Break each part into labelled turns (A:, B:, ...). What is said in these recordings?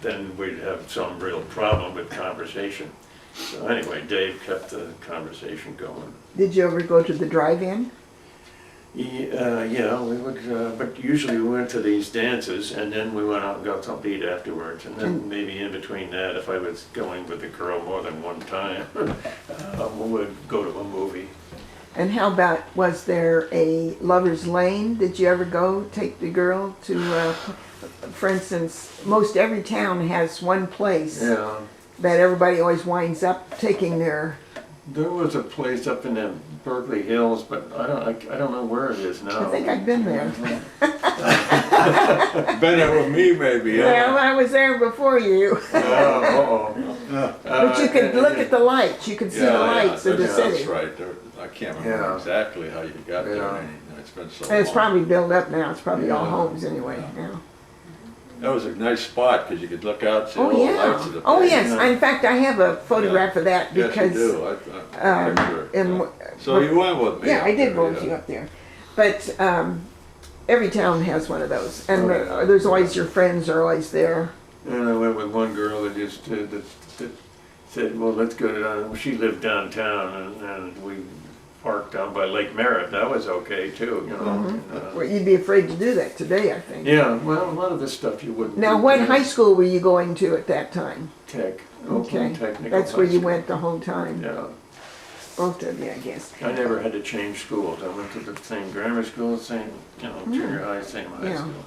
A: then we'd have some real problem with conversation. So anyway, Dave kept the conversation going.
B: Did you ever go to the drive-in?
A: Yeah, we would, but usually we went to these dances and then we went out and got something to eat afterwards. And then maybe in between that, if I was going with a girl more than one time, we would go to a movie.
B: And how about, was there a lover's lane? Did you ever go take the girl to, for instance, most every town has one place
A: Yeah,
B: that everybody always winds up taking their,
A: there was a place up in the Berkeley Hills, but I don't know where it is now.
B: I think I've been there.
C: Been there with me, maybe,
B: Well,
C: yeah.
B: I was there before you. But you could look at the lights, you could see the lights of the
C: That's
B: city.
C: right. I can't remember
A: Yeah.
C: exactly how you got there.
A: Yeah.
C: It's been so
B: And it's
C: long.
B: probably built up now, it's probably all
C: Yeah.
B: homes anyway
C: Yeah.
B: now.
C: That was a nice spot because you could look out, see
B: Oh,
C: all the
B: yeah.
C: lights of the place.
B: Oh, yes.
A: Yeah.
B: In fact, I have a photograph of that
C: Yes, you
B: because,
C: do. I picture it.
B: in,
C: So you went with me.
B: yeah,
C: up
B: I did
C: there,
B: go with
C: yeah.
B: you up there. But every town has one of those. And
A: Oh, yeah.
B: there's always, your friends are always there.
A: And I went with one girl that just that said, well, let's go down. She lived downtown, and we parked down by Lake Merritt. That was okay too, you know.
B: Well, you'd be afraid to do that today, I think.
A: Yeah, well, a lot of this stuff you wouldn't.
B: Now,
A: do
B: what
A: today.
B: high school were you going to at that time?
A: Tech.
B: Okay,
A: Oakland Technical
B: that's where
A: High
B: you
A: School.
B: went the whole time.
A: Yeah,
B: Both of you, I guess.
A: I never had to change schools. I went to the same grammar school, same, junior high, same high
B: Yeah.
A: school.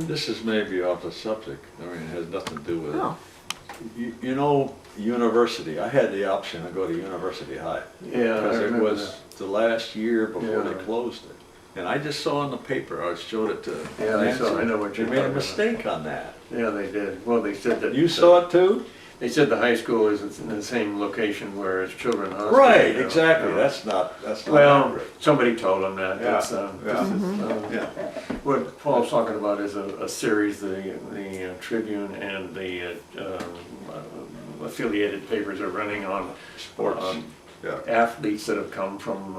C: This is maybe off the subject. I mean, it has nothing to do with
B: Oh,
C: it. You know, university. I had the option to go to University High.
A: Yeah, I
C: Because it
A: remember
C: was the last year before they
A: Yeah.
C: closed it. And I just saw in the paper, I showed it to
A: Yeah, I
C: Nancy.
A: saw- I know what you're
C: They made a
A: talking about.
C: mistake on that.
A: that. Yeah, they did. Well, they said that.
C: You saw it too?
A: They said the high school is in the same location where it's Children's Hospital.
C: Right,
A: you know,
C: exactly.
A: you know.
C: That's not
A: Well,
C: accurate.
A: somebody told them that.
C: Yeah,
A: That's,
C: yeah.
A: this is,
C: Yeah.
A: what Paul's talking about is a series, the Tribune and the affiliated papers are running on
C: Sports. Yeah.
A: athletes that have come from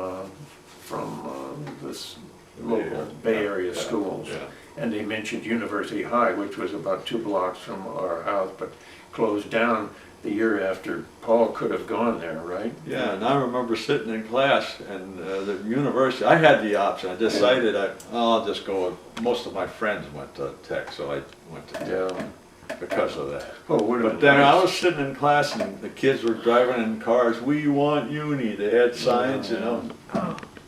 A: this local Bay Area
C: Yeah,
A: schools.
C: yeah.
A: And they mentioned University High, which was about 2 blocks from our house, but closed down the year after. Paul could have gone there, right?
C: Yeah, and I remember sitting in class and the university, I had the option. I decided I'll just go with, most of my friends went to Tech, so I went to Tech
A: Yeah.
C: because of that.
A: Oh, would have
C: But
A: been
C: then I
A: nice.
C: was sitting in class and the kids were driving in cars, we want uni. They had signs, you know.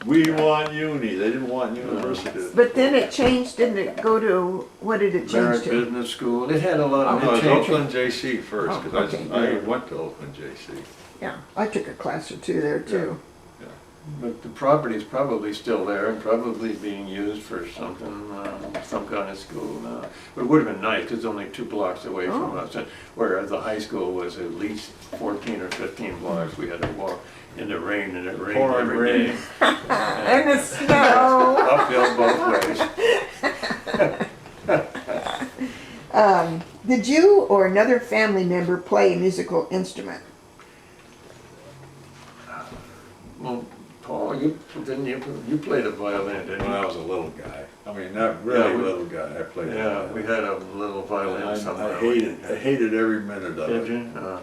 C: We want uni. They didn't want university.
B: but then it changed, didn't it go to, what did it change
A: Merritt
B: to?
A: Business School, it had a lot of,
C: No,
A: it
C: it was
A: changed.
C: Oakland JC first,
B: Oh,
C: because
B: okay.
C: I went to Oakland JC.
B: Yeah, I took a class or two there too.
A: But the property's probably still there and probably being used for something, some kind of school now. But it would have been nice, because it's only 2 blocks away from
B: Oh.
A: us, and whereas the high school was at least 14 or 15 blocks. We had to walk in the rain, and it rained
C: Pouring
A: every
C: rain.
A: day.
B: And the snow.
A: Uphill both ways.
B: Did you or another family member play a musical instrument?
A: Well, Paul, you played a violin, didn't
C: When I
A: you?
C: was a little guy. I mean, not really
A: Yeah, we-
C: little guy. I played.
A: Yeah, we had a little violin
C: I
A: somewhere.
C: hated every minute of
A: Did
C: it.
A: you?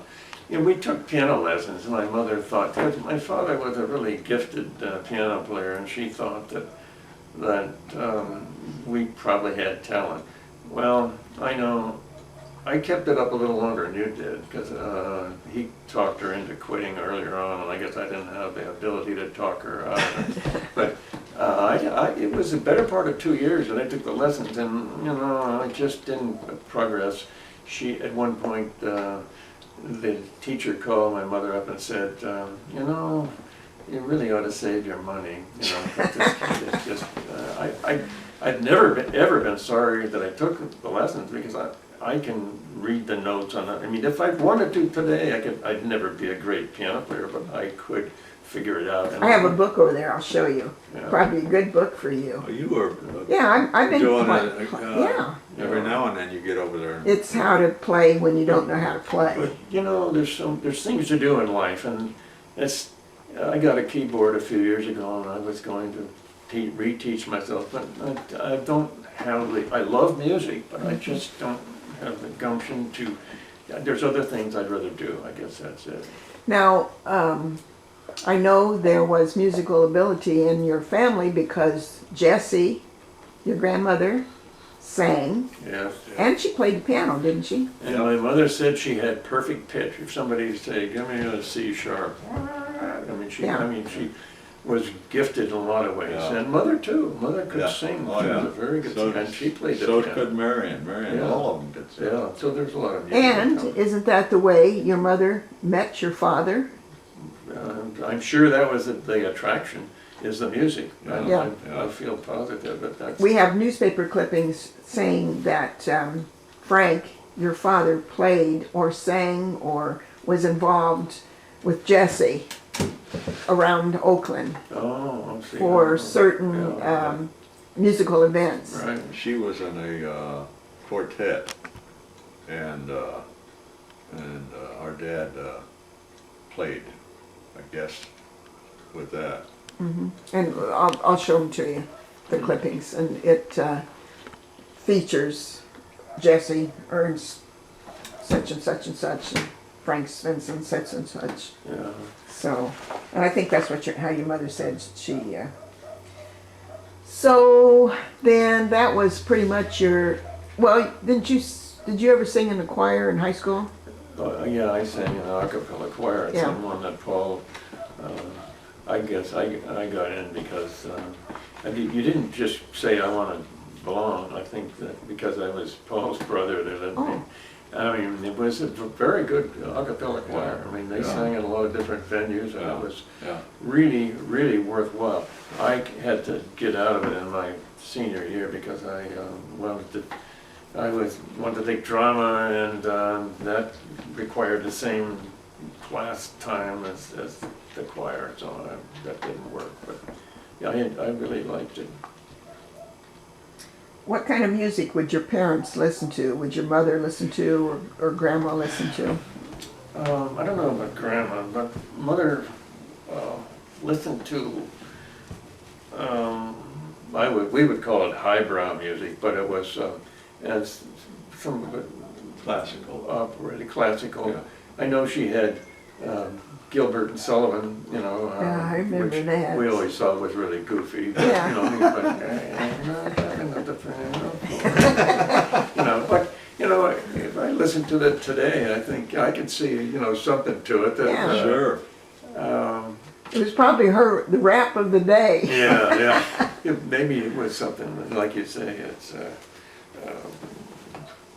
A: Yeah, we took piano lessons. My mother thought, because my father was a really gifted piano player, and she thought that we probably had talent. Well, I know, I kept it up a little longer than you did, because he talked her into quitting earlier on, and I guess I didn't have the ability to talk her out of it. But it was the better part of 2 years that I took the lessons, and I just didn't progress. She, at one point, the teacher called my mother up and said, you really ought to save your money. This kid is just, I'd never ever been sorry that I took the lessons, because I can read the notes on it. I mean, if I wanted to today, I'd never be a great piano player, but I could figure it out.
B: I have a book over there, I'll show you.
A: Yeah.
B: Probably a good book for you.
C: Oh, you were
B: Yeah, I've been,
C: doing
B: yeah.
C: every now and then you get over there.
B: It's how to play when you don't know how to play.
A: But there's things to do in life, and I got a keyboard a few years ago, and I was going to reteach myself, but I don't have I love music, but I just don't have the gumption to, there's other things I'd rather do, I guess that's it.
B: Now, I know there was musical ability in your family because Jessie, your grandmother, sang,
A: Yes.
B: and she played the piano, didn't she?
A: And my mother said she had perfect pitch. If somebody say, give me a C sharp, I mean, she was gifted in a lot of ways.
C: Yeah.
A: And mother too. Mother could
C: Yeah.
A: sing.
C: Oh,
A: She was
C: yeah.
A: a very good
C: So-
A: singer, and she played the
C: So
A: piano.
C: could Marion.
A: Yeah.
C: All of them did sing.
A: Yeah, so there's a lot of music.
B: And isn't that the way your mother met your father?
A: I'm sure that was the attraction, is the music.
B: Yeah.
A: I feel positive that that's.
B: We have newspaper clippings saying that Frank, your father, played or sang or was involved with Jessie around Oakland
A: Oh, I see.
B: for certain
A: Yeah.
B: musical events.
A: Right.
C: She was in a quartet, and our dad played, I guess, with that.
B: And I'll show them to you, the clippings, and it features Jessie earns such and such and such, and Frank Svensson such and such.
A: Yeah.
B: So, and I think that's what how your mother said she. So then that was pretty much your. Well, did you ever sing in the choir in high school?
A: Yeah, I sang in an a cappella choir. It's
B: Yeah.
A: the one that Paul, I guess I got in because you didn't just say I want to belong. I think that because I was Paul's brother, they let me. I mean, it was a very good a cappella choir. I mean, they sang in a lot of different venues, and
C: Yeah.
A: it was
C: Yeah.
A: really, really worthwhile. I had to get out of it in my senior year because I wanted to take drama, and that required the same class time as the choir, so that didn't work. But yeah, I really liked it.
B: What kind of music would your parents listen to? Would your mother listen to, or grandma listen to?
A: I don't know about grandma, but mother listened to. We would call it highbrow music, but it was as some of it
C: Classical.
A: really classical.
C: Yeah.
A: I know she had Gilbert and Sullivan, you know.
B: Yeah, I remember
A: which
B: that.
A: we always thought was really goofy. But,
B: Yeah.
A: You know, but you know, if I listen to that today, I think I can see something to it. That,
B: Yeah.
C: Sure.
B: It was probably the rap of the day.
A: Yeah. Maybe it was something like you say. It's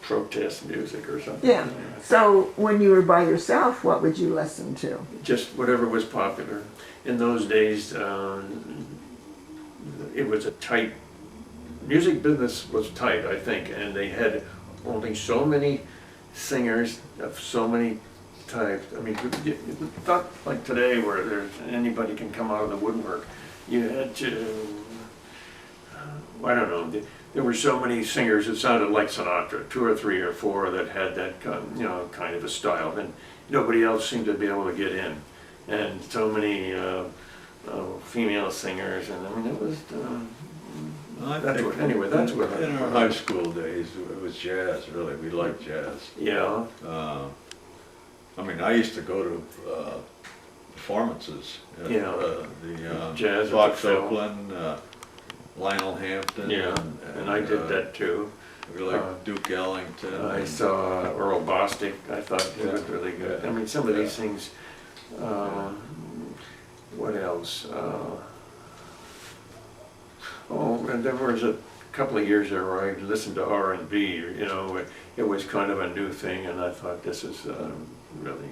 A: protest music or something.
B: Yeah. So when you were by yourself, what would you listen to?
A: Just whatever was popular. In those days, it was a tight, music business was tight, I think, and they had only so many singers of so many types. I mean, it's not like today where anybody can come out of the woodwork. You had to, I don't know, there were so many singers that sounded like Sinatra, 2 or 3 or 4 that had that kind of a style, and nobody else seemed to be able to get in. And so many female singers, and I mean it was. That's what.
C: In our high school days, it was jazz. Really, we liked jazz.
A: Yeah.
C: I mean, I used to go to performances. At,
A: Yeah.
C: The
A: Jazz at
C: Fox
A: the Phil.
C: Oakland, Lionel Hampton.
A: Yeah, and I did that too.
C: We liked Duke Ellington.
A: I saw Earl Bostic. I thought he was really good. I mean, some of these things. What else? And there was a couple of years there where I listened to R&B. You know, it was kind of a new thing, and I thought this is really.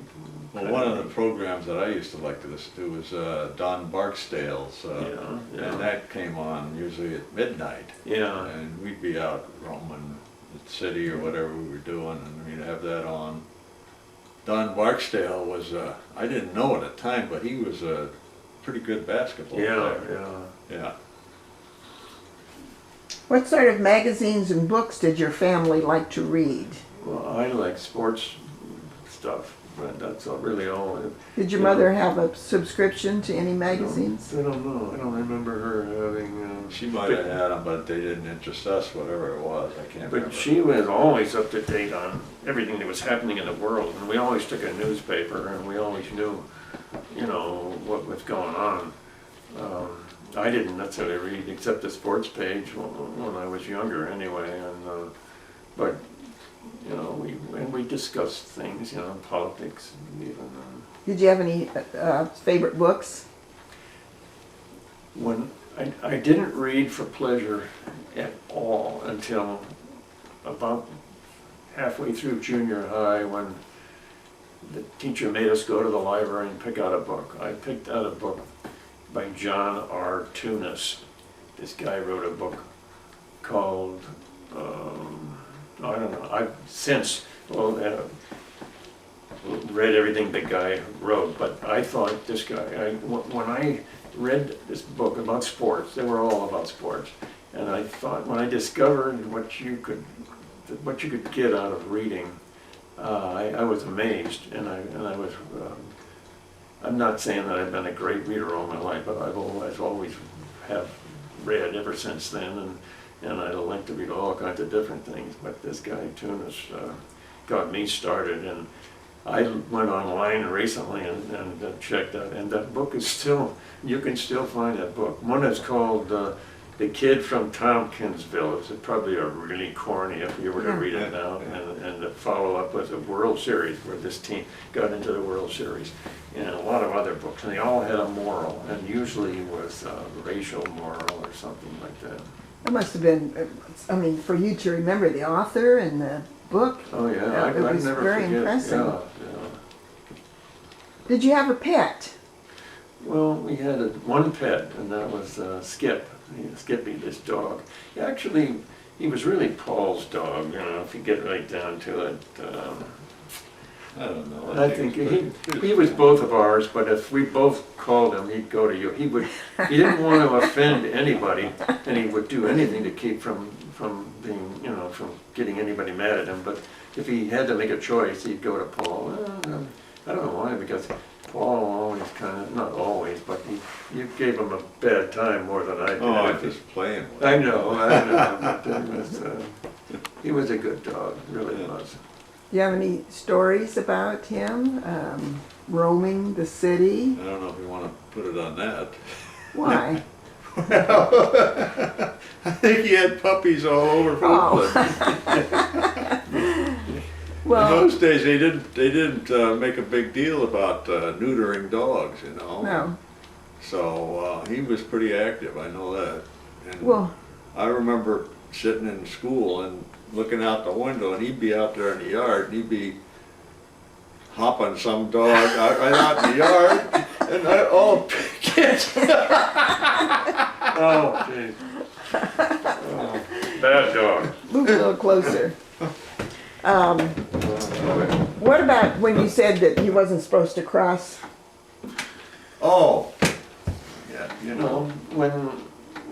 C: Well, one of the programs that I used to like to listen to was Don Barksdale's,
A: Yeah.
C: and that came on usually at midnight.
A: Yeah.
C: And we'd be out roaming the city or whatever we were doing, and we'd have that on. Don Barksdale was, I didn't know at the time, but he was a pretty good basketball player. Yeah.
B: What sort of magazines and books did your family like to read?
A: Well, I like sports stuff. but that's really all.
B: Did your
A: You know.
B: mother have a subscription to any magazines?
A: I don't know. I don't remember her having.
C: She might have had them, but they didn't interest us, whatever it was, I can't remember.
A: But she was always up to date on everything that was happening in the world, and we always took a newspaper, and we always knew, you know, what was going on. I didn't necessarily read except the sports page when I was younger, anyway. And but you know, we discussed things, you know, politics, even.
B: Did you have any favorite books?
A: When I didn't read for pleasure at all until about halfway through junior high, when the teacher made us go to the library and pick out a book. I picked out a book by John R. Tunis. This guy wrote a book called, I don't know, I've since read everything the guy wrote, but I thought this guy, when I read this book about sports, they were all about sports, and I thought when I discovered what you could get out of reading, I was amazed, and I was. I'm not saying that I've been a great reader all my life, but I've always have read ever since then, and I like to read all kinds of different things. But this guy Tunis got me started, and I went online recently and checked out, and that book is still, you can still find that book. One is called The Kid from Tompkinsville. It's probably a really corny if you were to read it now. And the follow-up was a World Series, where this team got into the World Series. And a lot of other books, and they all had a moral, and usually was a racial moral or something like that.
B: It must have been, I mean, for you to remember the author and the book.
A: Oh yeah,
B: It was
A: never
B: very
A: forget.
B: impressive.
A: Yeah.
B: Did you have a pet?
A: Well, we had one pet, and that was Skip. Skippy, this dog. Actually, he was really Paul's dog, you know, if you get right down to it.
C: I don't know.
A: I think he was both of ours, but if we both called him, he'd go to you. He didn't want to offend anybody, and he would do anything to keep from being, you know, from getting anybody mad at him. But if he had to make a choice, he'd go to Paul. I don't know why, because Paul always kind of, not always, but you gave him a bad time more than I did.
C: Oh, I'm just playing with
A: I know, but he was a good dog, really was.
B: Do you have any stories about him roaming the city?
C: I don't know if you want to put it on that.
B: Why?
C: I think he had puppies all over Oakland. In
B: Well,
C: those days, they didn't make a big deal about neutering dogs, you know.
B: no.
C: So he was pretty active. I know that. And
B: Well,
C: I remember sitting in school and looking out the window, and he'd be out there in the yard, and he'd be hopping some dog right out in the yard, and kids.
A: Oh, jeez. Oh, bad dog.
B: move a little closer. What about when you said that he wasn't supposed to cross?
C: Oh,
A: Yeah, you know, when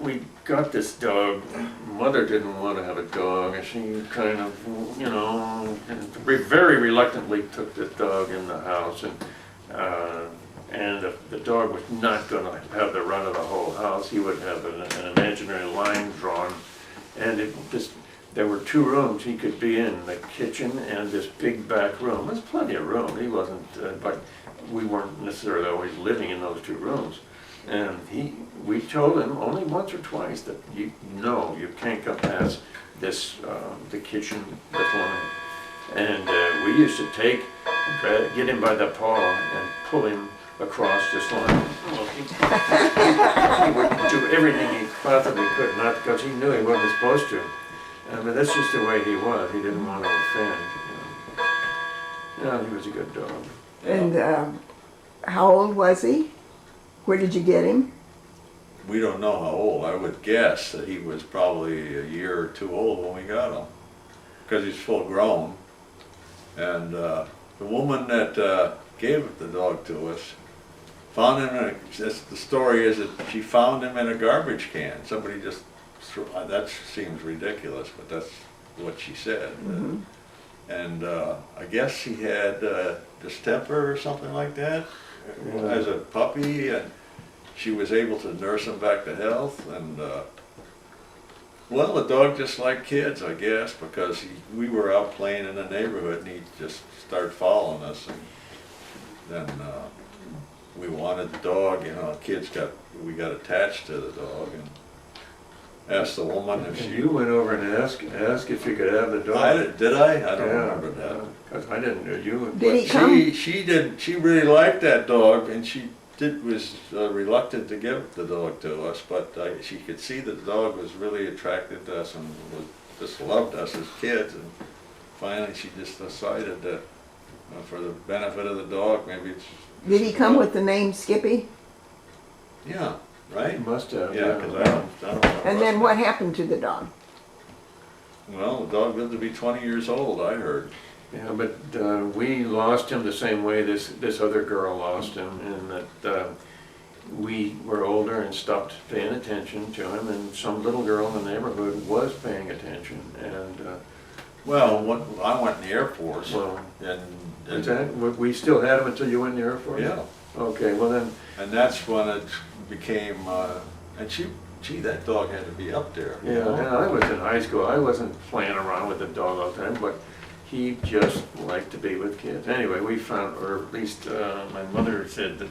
A: we got this dog, Mother didn't want to have a dog, and she kind of, you know, very reluctantly took the dog in the house, and the dog was not going to have the run of the whole house. He would have an imaginary line drawn, and there were two rooms he could be in, the kitchen and this big back room. There's plenty of room. He wasn't, but we weren't necessarily always living in those two rooms. And we told him only once or twice that you can't come past this, the kitchen line. And we used to get him by the paw and pull him across this line. He would do everything he possibly could, not because he knew he wasn't supposed to. But that's just the way he was. He didn't want to offend. You know. Yeah, he was a good dog.
B: And how old was he? Where did you get him?
C: we don't know how old. I would guess that he was probably a year or two old when we got him, because he's full grown. And the woman that gave the dog to us found him in the story is that she found him in a garbage can. Somebody just, that seems ridiculous, but that's what she said.
B: Mm-hmm.
C: and I guess he had distemper or something like that
A: Yeah.
C: as a puppy, and she was able to nurse him back to health. And well, the dog just liked kids, I guess, because we were out playing in the neighborhood, and he just started following us, and then we wanted the dog. You know, we got attached to the dog and asked the woman if
A: And
C: she.
A: you went over and asked if you could have the dog.
C: Did I? I don't
A: Yeah,
C: remember that.
A: Cause I didn't know you.
B: Did he come?
C: She did. She really liked that dog, and she was reluctant to give the dog to us. But she could see that the dog was really attracted to us and just loved us as kids. And finally, she just decided that for the benefit of the dog, maybe it's.
B: Did he come with the name Skippy?
C: Yeah.
A: You
C: Right.
A: must have.
C: Yeah, because I don't know.
B: And then what happened to the dog?
C: Well, the dog lived to be 20 years old, I heard.
A: Yeah, but we lost him the same way this other girl lost him, in that we were older and stopped paying attention to him, and some little girl in the neighborhood was paying attention, and
C: Well, I went in the Air Force,
A: well,
C: and
A: is that, we still had him until you went in the Air Force?
C: yeah,
A: Okay, well then,
C: and that's when it became. And gee, that dog had to be up there. you
A: yeah,
C: know?
A: and I was in high school, I wasn't playing around with the dog all the time, but he just liked to be with kids. Anyway, we found, or at least my mother said that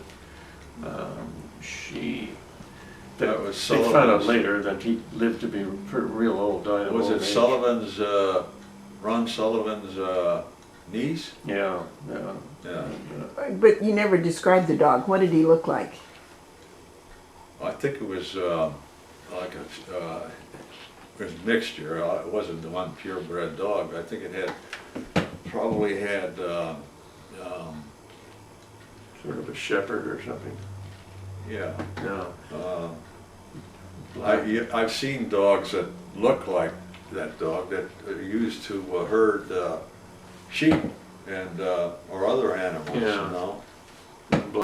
C: That was
A: she found out
C: Sullivan's.
A: later that he lived to be real old, died of
C: Was
A: old
C: it
A: age.
C: Sullivan's? Ron Sullivan's niece?
A: Yeah, yeah.
C: Yeah.
B: But you never described the dog. What did he look like?
C: I think it was like it was a mixture. It wasn't the one purebred dog. I think it probably had.
A: Sort of a shepherd or something.
C: Yeah.
A: No.
C: I've seen dogs that look like that dog that are used to herd sheep and or other animals,
A: Yeah.
C: you know.